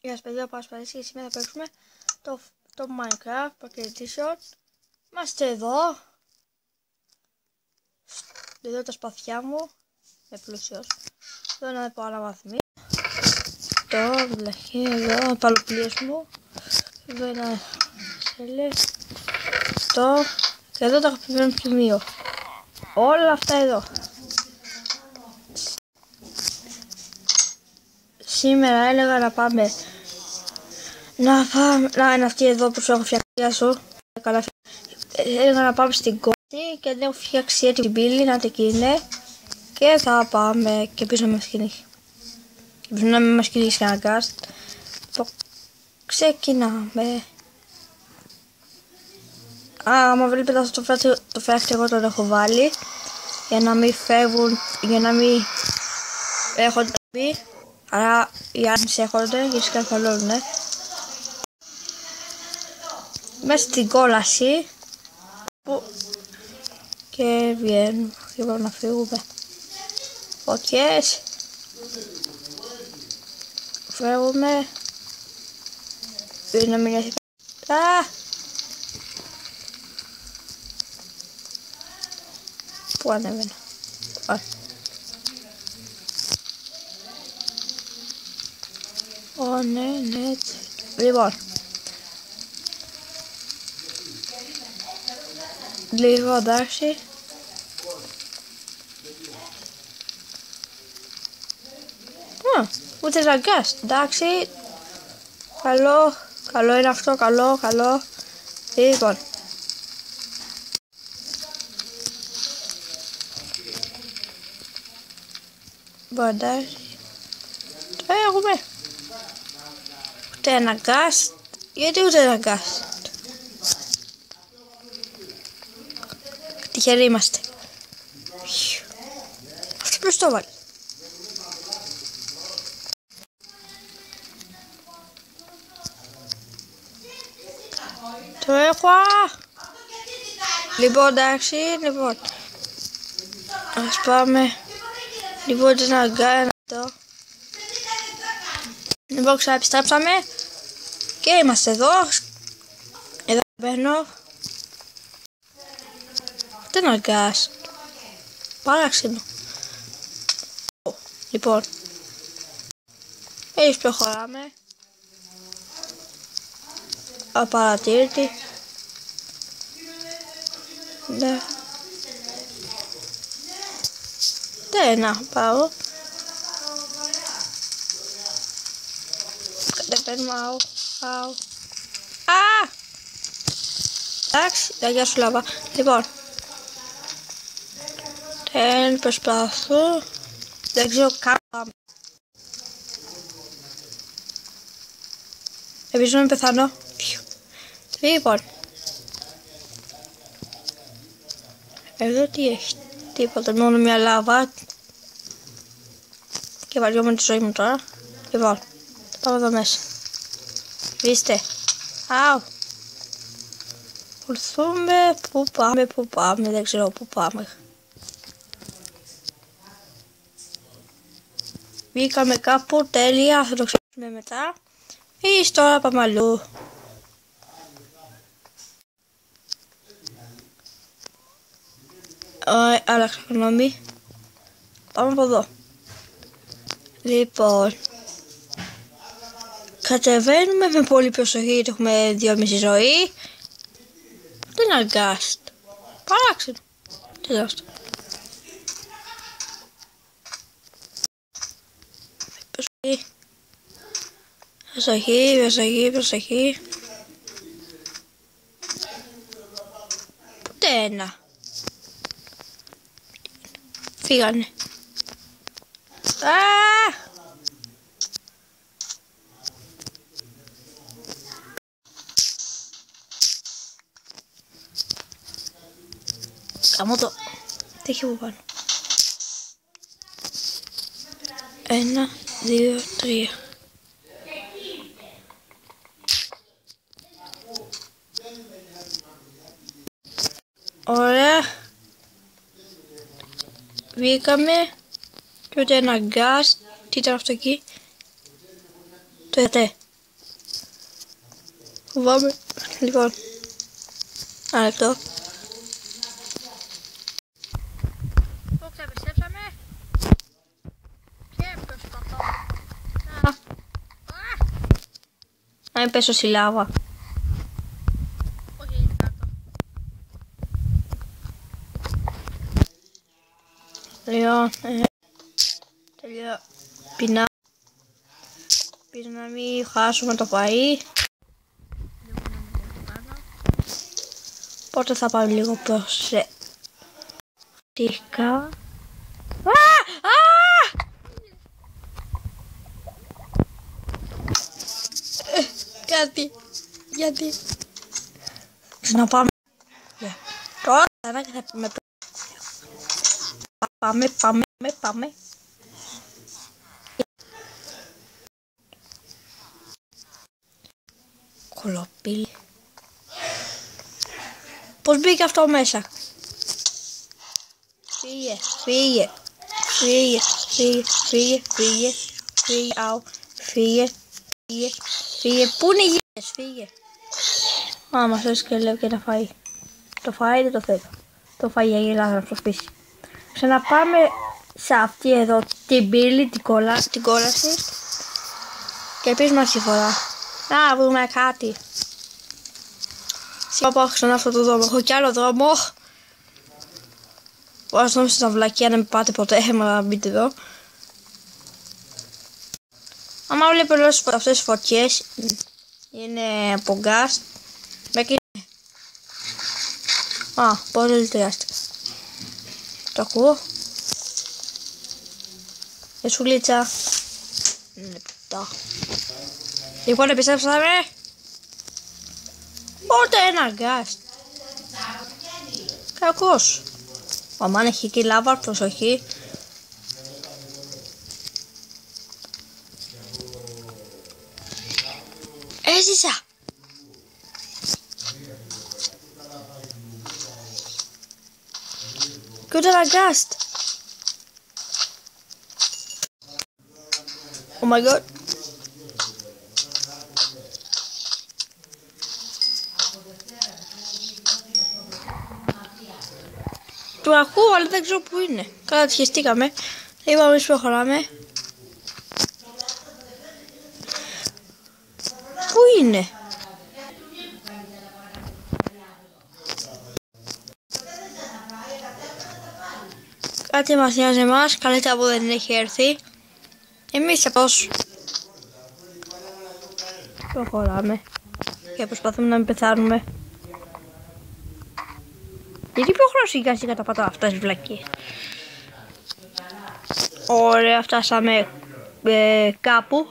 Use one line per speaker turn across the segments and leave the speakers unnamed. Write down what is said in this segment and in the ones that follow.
Γεια σας παιδιά, πάω σπαθήσει και σήμερα θα παίξουμε το Minecraft Pocket Edition. Είμαστε εδώ. Εδώ τα σπαθιά μου. Με πλούσιος. Εδώ να πω αναβαθμί. Το βλαχή εδώ, παλοπλίες μου. Εδώ ένα σελί. Το. Και εδώ το αγαπημένο σημείο. Όλα αυτά εδώ. Σήμερα έλεγα να πάμε να είναι αυτή εδώ που σου έχω φτιάξει σου. Καλά, έλεγα να πάμε στην κόρη και δεν έχω φτιάξει έτσι την πύλη, να την είναι. Και θα πάμε και πίσω να μας κυνηγήσει. Πίσω να μην μας κυνηγήσει κανένα γκάστ. Το ξεκινάμε. Άμα βλέπετε αυτό το φράχτη εγώ τον έχω βάλει. Για να μην φεύγουν, για να μην έχονται πει. Άρα οι άλλοι έχονται και σκαρφαλώνουν. Μέσα στην κόλαση που και βγαίνουν και πρέπει να φύγουμε. Φωτιές. Φεύγουμε. Να μην έχει πού ανέβαινα. Ναι, έτσι. Λοιπόν, εντάξει. Ούτε ραγκάς, εντάξει. Καλό είναι αυτό, καλό. Λοιπόν. Εντάξει. Το έχουμε. Ούτε ένα γκάστ. Γιατί ούτε ένα γκάστ. Τυχεροί είμαστε. Αυτό ποιος το βάλει. Το έχω. Λοιπόν, εντάξει, λοιπόν. Ας πάμε. Λοιπόν, ένα γκάστ. Λοιπόν, ξαναεπιστρέψαμε και είμαστε εδώ. Εδώ μπαίνω. Δεν είναι γκάς. Παράξενο. Λοιπόν, έτσι προχωράμε. Απαρατήρητη. Ναι. Δεν να πάω. Κατεβαίνουμε, αου. Εντάξει, γεια σου λάβα. Λοιπόν, δεν προσπαθώ. Δεν ξέρω καν. Ελπίζω να μην πεθάνω. Λοιπόν, εδώ τι έχει. Τίποτα, μόνο μια λάβα. Και βαριόμαι τη ζωή μου τώρα. Λοιπόν, θα πάω εδώ μέσα. Βίστε. Αου. Ορθούμε. Πού πάμε. Δεν ξέρω πού πάμε. Μπήκαμε κάπου. Τέλεια. Θα το ξέρουμε μετά. Ή τώρα πάμε αλλού. Άλλαξα γνώμη. Πάμε από εδώ. Λοιπόν, κατεβαίνουμε με πολύ προσοχή γιατί έχουμε 2,5 ζωή. Δεν είναι γκάστ. Παράξενο. Τι είναι αυτό. Προσοχή. Ούτε ένα. Φύγανε. Καμώ το. Τι έχει από πάνω. 1, 2, 3. Ωραία. Βγήκαμε. Και ούτε ένα γκάς. Τι ήταν αυτό εκεί. Το είδατε. Φοβάμαι. Λοιπόν. Ένα λεπτό. Το ξεπιστέψαμε. Και προσπαθώ. Να μην πέσω στη λάβα. Όχι κάτω. Λοιπόν. Τελειώ. Πεινά. Πεινά να μην χάσουμε το φαΐ. Οπότε θα πάω λίγο προσεκτικά. Κάτι. Γιατί. Ξαναπάμε. Τώρα θα πούμε. Πάμε. Κολοπίλι. Πώς μπήκε αυτό μέσα? Φύγε. Αου. Φύγε. Πού είναι οι γύρες? Φύγε. Μας θες και λέω και να φάει. Το φάει δεν το θέλω. Το φάει για γελάδα να προσπίσει. Ξαναπάμε σε αυτή εδώ την πύλη, την κόλαση. Και επίσης μας τη φορά. Να βρούμε κάτι. Θα πάω ξανά αυτό το δρόμο. Έχω κι άλλο δρόμο. Μπορώ να στα βλακία να μην πάτε ποτέ, να μπείτε εδώ. Άμα βλέπω όλες αυτές τις φωτιές είναι από γκάς. Πώς λειτουργιάστηκα. Το ακούω. Σουλίτσα. Λεπτά. Λοιπόν, επιστρέψαμε. Πότε ένα γκάς. Κακός. Αμάν έχει εκεί λάβα, προσοχή. Έζησα. Και ούτε ένα γκάστ. Oh my god. Το ακούω, αλλά δεν ξέρω που είναι. Καλά, τυχαιστήκαμε. Είπαμε εμείς προχωράμε. Πού είναι? Κάτι μας νοιάζει εμάς, καλύτερα που δεν έχει έρθει. Εμείς θα πώς προχωράμε και προσπαθούμε να μην πεθάνουμε. Γιατί προχωρώ σιγά σιγά τα πατάω αυτές τις βλακίες. Ωραία, φτάσαμε κάπου.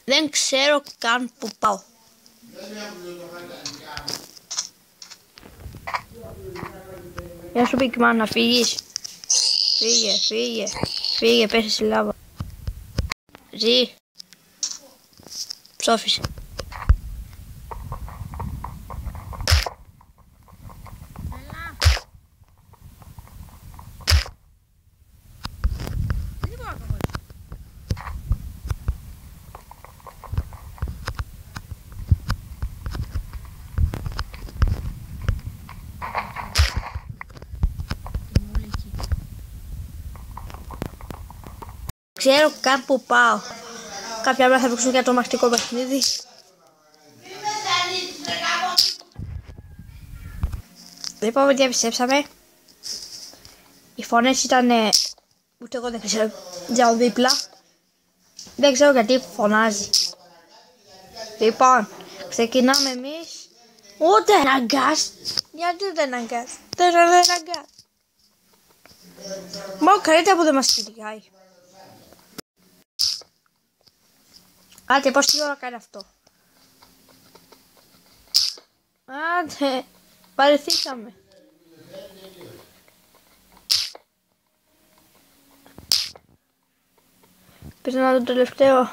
Δεν ξέρω καν που πάω. Γεια σου Big Man, να φύγεις. Φύγε, πέσε στη λάβα. Ζει. Ψόφισε. Ξέρω καν που πάω. Κάποια μέρα θα παίξουμε για το μαχητικό παιχνίδι. Λοιπόν, ότι επιστρέψαμε. Οι φωνές ήταν... ούτε εγώ δεν ξέρω δίπλα. Δεν ξέρω γιατί φωνάζει. Λοιπόν, ξεκινάμε εμείς. Ούτε ένα γκάς. Γιατί ούτε ένα γκάς? Δεν είναι ένα γκάς. Μόνο καλύτερα που δεν μας κυνηγάει. Άντε, πώς τι ώρα κάνει αυτό? Άντε, παρεθήκαμε. Πες να το τελευταίο.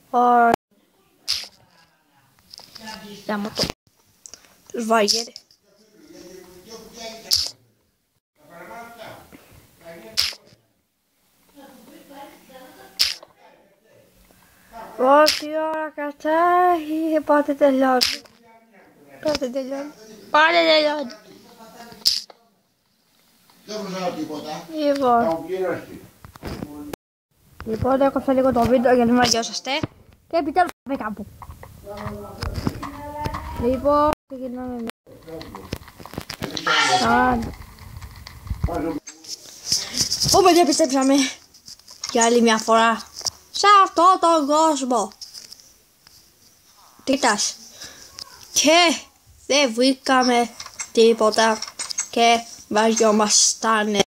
Ωραία. Σβάγερ. Πόση ώρα κατέχει, πότε τελειώνει. Πότε τελειώνει. Πότε τελειώνει.
Δεν προσέχω τίποτα.
Λοιπόν, έκοψα λίγο το βίντεο για να μην αγιώσαστε. Και επιτέλους πάμε κάπου. Λοιπόν, ξεκινάμε εμείς. Ω παιδιά, επιστρέψαμε για άλλη μια φορά σε αυτό τον κόσμο. Τι κοιτάς. Και δεν βρήκαμε τίποτα και βαριόμαστανε.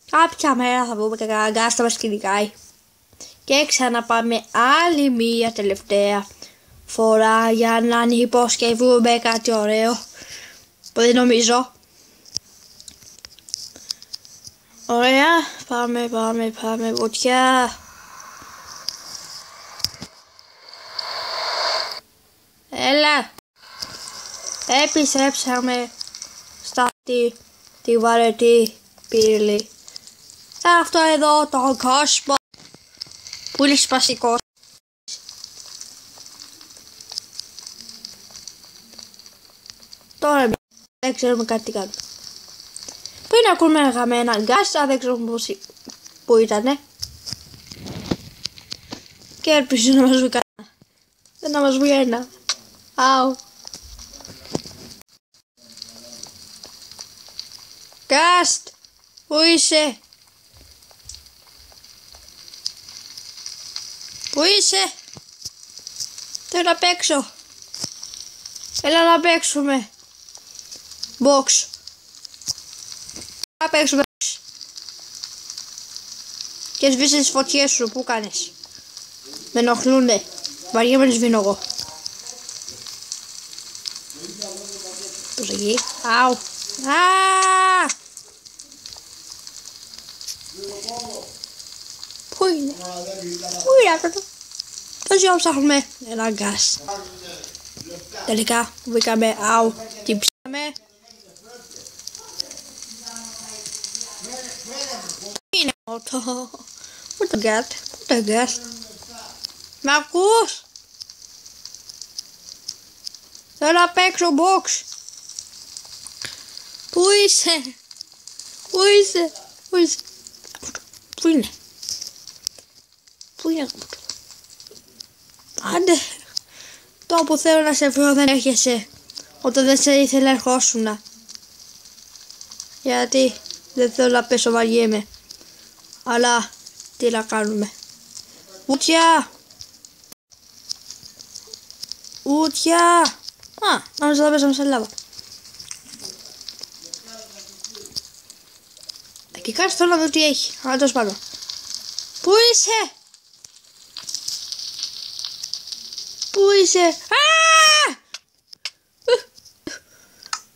Κάποια μέρα θα βγούμε και κανένα γκάστα μας κυνηγάει. Και ξαναπάμε άλλη μία τελευταία φορά για να υποσχεθούμε κάτι ωραίο που δεν νομίζω. Ωραία, πάμε βουτιά. Έλα. Επιστρέψαμε στα τη βαρετή πύλη. Αυτό εδώ το κόσμο που είναι σπαστικός. Τώρα δεν ξέρουμε κάτι τι κάνουμε. Πριν ακούμε ένα γκάστα, δεν ξέρουμε που ήτανε. Και ελπίζω να μας βγει κανένα. Δεν να μας βγει ένα. Αου. Γκάστ, πού είσαι? Πού είσαι? Θέλω να παίξω. Έλα να παίξουμε. Box. Να παίξουμε. Και σβήσε τις φωτιές σου. Πού κάνεις? Με ενοχλούνε. Βαριέμαι να σβήνω εγώ. Πώς εκεί? Αου. Πού είναι? Πού είναι αυτό? Τόση ώρα ψάχνουμε ένα γκάς. Τελικά βρήκαμε. Αου. Τι ψάμε. Είναι αυτό. Πού το γκάς? Πού το γκάς? Μ' ακούς? Θέλω να παίξω box. Πού είσαι? Πού είσαι? Πού είσαι? Πού είναι? Πού είναι? Άντε. Το που θέλω να σε βρω δεν έρχεσαι. Όταν δεν σε ήθελα να ερχόσουνα. Γιατί δεν θέλω να πέσω, βαριέμαι. Αλλά τι να κάνουμε. Ούτια. Ούτια. Α, νόμιζα θα πέσαμε σε λάβα. Εκεί κάτω θέλω να δω τι έχει. Αλλά τέλος πάντων. Πού είσαι? Πού είσαι?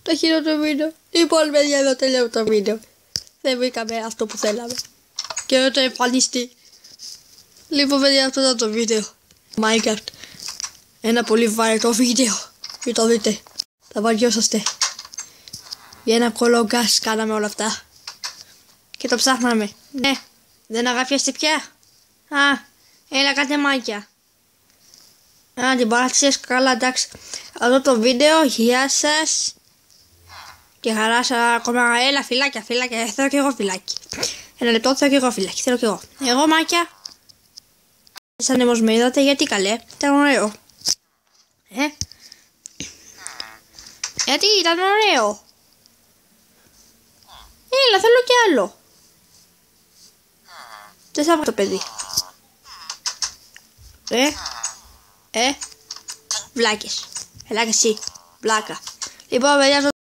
Το χειρότερο βίντεο. Λοιπόν παιδιά, εδώ τελειώνω το βίντεο. Δεν βρήκαμε αυτό που θέλαμε. Και εδώ το εμφανιστεί. Λοιπόν παιδιά, αυτό ήταν το βίντεο. Minecraft. Ένα πολύ βαρετό βίντεο. Μην το δείτε. Θα βαριόσαστε. Για ένα κολό γκάς κάναμε όλα αυτά. Και το ψάχναμε. Ναι. Δεν αγάπιαστε πια? Α, έλα κάτε μάκια. Α, την παράτησες καλά, εντάξει. Αυτό το βίντεο, γεια σας. Και χαρά σας ακόμα. Έλα φυλάκια, θέλω και εγώ φυλάκι. Ένα λεπτό, θέλω και εγώ φυλάκι, θέλω και εγώ. Εγώ μάκια. Σαν εμώς με είδατε, γιατί καλέ, ήταν ωραίο. Γιατί ήταν ωραίο. Έλα, θέλω κι άλλο. Δεν θα βρω το παιδί. Βλάκες. Έλα και εσύ. Βλάκα. Λοιπόν, παιδιά,